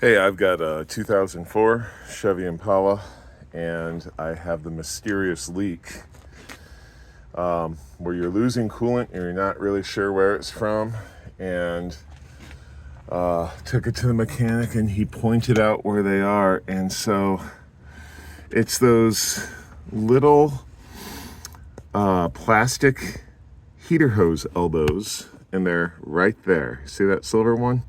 Hey, I've got a 2004 Chevy Impala, and I have the mysterious leak where you're losing coolant and you're not really sure where it's from. And took it to the mechanic, and he pointed out where they are. And so it's those little plastic heater hose elbows, and they're right there. See that silver one?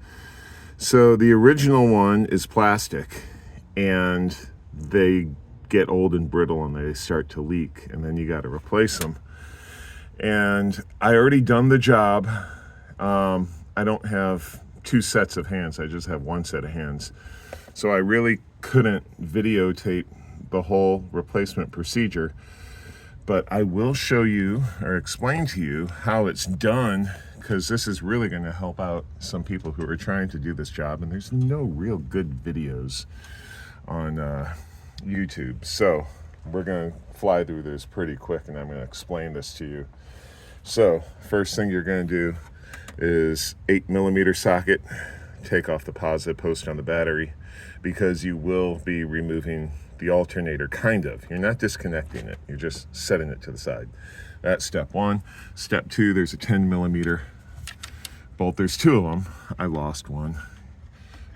So the original one is plastic, and they get old and brittle and they start to leak, and then you got to replace them. And I already done the job. I don't have two sets of hands, I just have one set of hands. So I really couldn't videotape the whole replacement procedure, but I will show you or explain to you how it's done, because this is really going to help out some people who are trying to do this job, and there's no real good videos on YouTube. So we're going to fly through this pretty quick, and I'm going to explain this to you. So first thing you're going to do is 8mm socket, take off the positive post on the battery, because you will be removing the alternator, kind of. You're not disconnecting it, you're just setting it to the side. That's step one. Step two, there's a 10mm bolt. There's two of them. I lost one.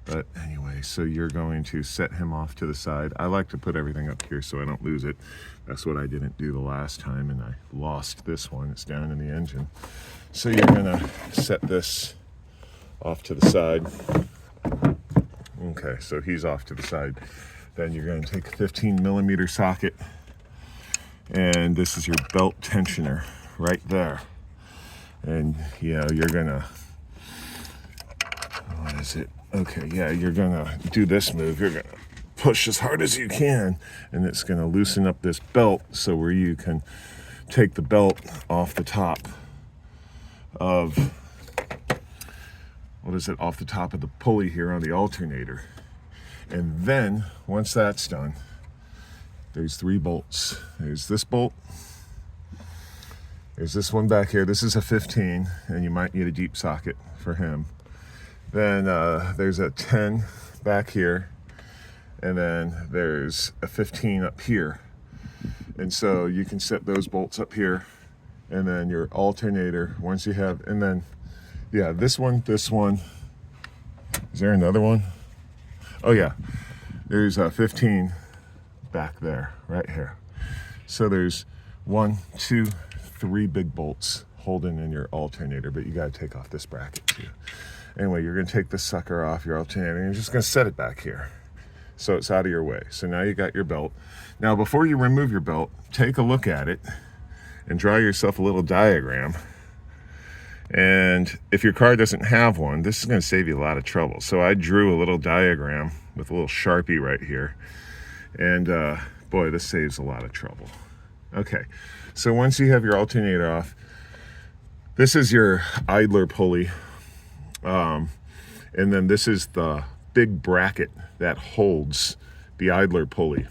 But anyway, so you're going to set him off to the side. I like to put everything up here so I don't lose it. That's what I didn't do the last time, and I lost this one. It's down in the engine. So you're gonna set this off to the side. Okay, so he's off to the side. Then you're going to take a 15mm socket, and this is your belt tensioner right there. And you're gonna, what is it? Okay, yeah, you're gonna do this move. You're gonna push as hard as you can, and it's gonna loosen up this belt, so where you can take the belt off the top of, off the top of the pulley here on the alternator. And then once that's done, there's 3 bolts. There's this bolt, there's this one back here. This is a 15, and you might need a deep socket for him. Then there's a 10 back here, and then there's a 15 up here. And so you can set those bolts up here, and then your alternator, once you have, and then this one. Is there another one? Oh yeah, there's a 15 back there, right here. So there's 1, 2, 3 big bolts holding in your alternator, but you gotta take off this bracket too. Anyway, you're gonna take this sucker off your alternator, and you're just gonna set it back here, so it's out of your way. So now you got your belt. Now before you remove your belt, take a look at it and draw yourself a little diagram. And if your car doesn't have one, this is going to save you a lot of trouble. So I drew a little diagram with a little Sharpie right here. And boy, this saves a lot of trouble. Okay, so once you have your alternator off, this is your idler pulley. And then this is the big bracket that holds the idler pulley.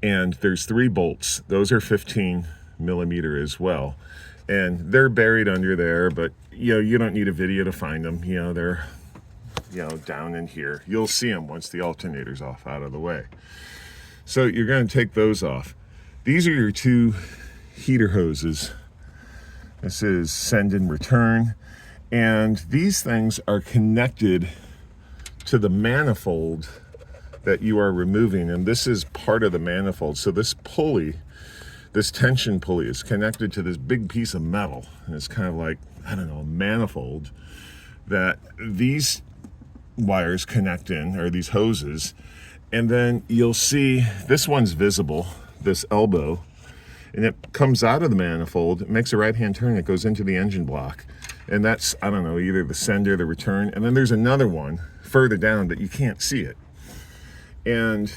And there's 3 bolts. Those are 15mm as well. And they're buried under there, but you don't need a video to find them. They're down in here. You'll see them once the alternator's off, out of the way. So you're going to take those off. These are your 2 heater hoses. This is send and return, and these things are connected to the manifold that you are removing, and this is part of the manifold. So this pulley, this tension pulley, is connected to this big piece of metal, and it's kind of like, I don't know, a manifold that these wires connect in, or these hoses. And then you'll see this one's visible, this elbow, and it comes out of the manifold. It makes a right-hand turn. It goes into the engine block, and that's, I don't know, either the sender, the return. And then there's another one further down, but you can't see it. And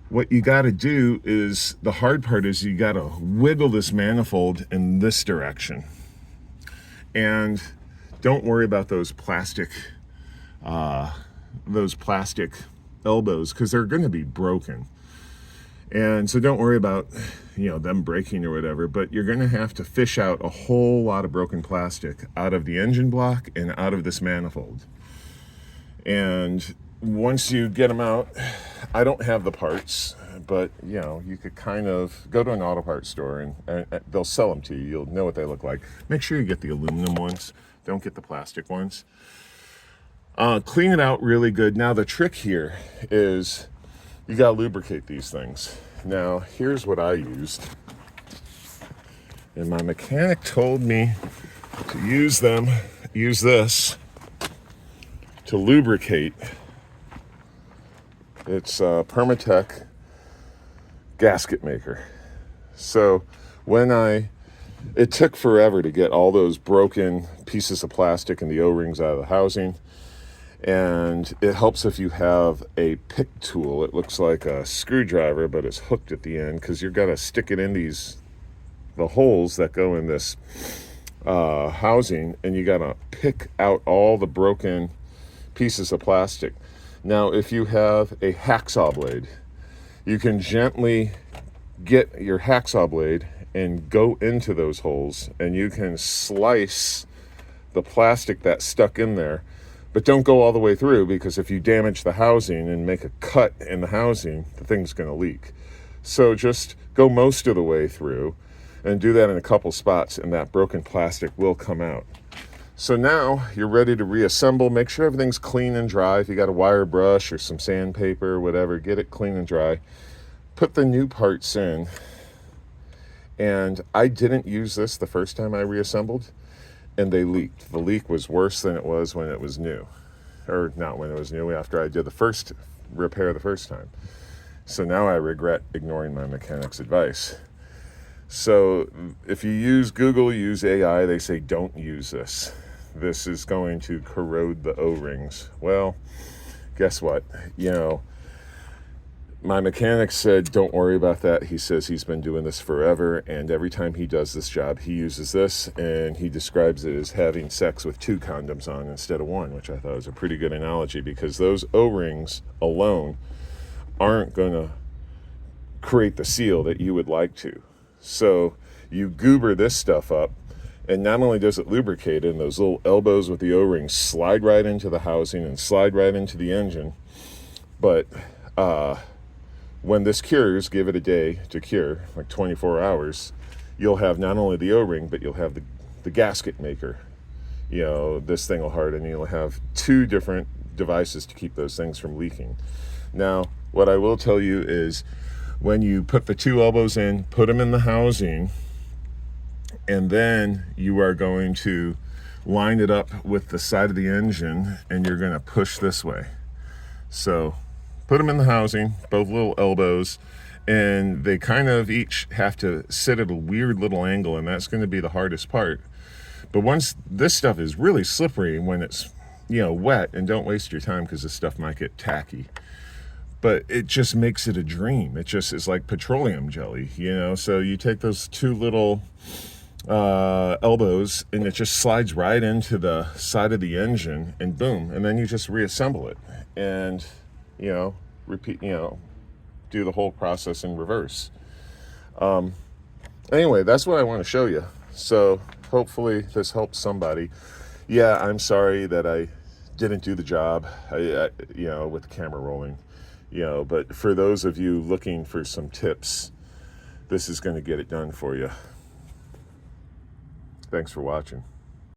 what you got to do is, the hard part is, you got to wiggle this manifold in this direction. And don't worry about those plastic elbows, because they're going to be broken. And so don't worry about them breaking or whatever, but you're going to have to fish out a whole lot of broken plastic out of the engine block and out of this manifold. And once you get them out, I don't have the parts, but you know, you could kind of go to an auto parts store and they'll sell them to you. You'll know what they look like. Make sure you get the aluminum ones. Don't get the plastic ones. Clean it out really good. Now the trick here is you gotta lubricate these things. Now here's what I used. And my mechanic told me to use this to lubricate. It's a Permatech gasket maker. So it took forever to get all those broken pieces of plastic and the O-rings out of the housing. And it helps if you have a pick tool. It looks like a screwdriver, but it's hooked at the end, because you've got to stick it in the holes that go in this housing, and you got to pick out all the broken pieces of plastic. Now, if you have a hacksaw blade, you can gently get your hacksaw blade and go into those holes, and you can slice the plastic that's stuck in there. But don't go all the way through, because if you damage the housing and make a cut in the housing, the thing's going to leak. So just go most of the way through and do that in a couple spots, and that broken plastic will come out. So now you're ready to reassemble. Make sure everything's clean and dry. If you got a wire brush or some sandpaper or whatever, get it clean and dry. Put the new parts in. And I didn't use this the first time I reassembled, and they leaked. The leak was worse than it was when it was new. Or not when it was new, after I did the first repair the first time. So now I regret ignoring my mechanic's advice. So if you use Google, use AI, they say don't use this. This is going to corrode the O-rings. Well, guess what? You know, my mechanic said, don't worry about that. He says he's been doing this forever, and every time he does this job, he uses this, and he describes it as having sex with 2 condoms on instead of 1, which I thought was a pretty good analogy, because those O-rings alone aren't going to create the seal that you would like to. So you goober this stuff up, and not only does it lubricate it, and those little elbows with the O-rings slide right into the housing and slide right into the engine, but when this cures, give it a day to cure, like 24 hours, you'll have not only the O-ring, but you'll have the gasket maker. You know, this thing will harden. You'll have 2 different devices to keep those things from leaking. Now, what I will tell you is, when you put the 2 elbows in, put them in the housing, and then you are going to line it up with the side of the engine, and you're going to push this way. So put them in the housing, both little elbows, and they kind of each have to sit at a weird little angle, and that's going to be the hardest part. But once this stuff is really slippery when it's, you know, wet, and don't waste your time, because this stuff might get tacky. But it just makes it a dream. It just is like petroleum jelly, you know? So you take those 2 little elbows, and it just slides right into the side of the engine, and boom, and then you just reassemble it. And you know, repeat, you know, do the whole process in reverse. Anyway, that's what I want to show you. So hopefully this helps somebody. Yeah, I'm sorry that I didn't do the job, you know, with the camera rolling, you know, but for those of you looking for some tips, this is going to get it done for you. Thanks for watching.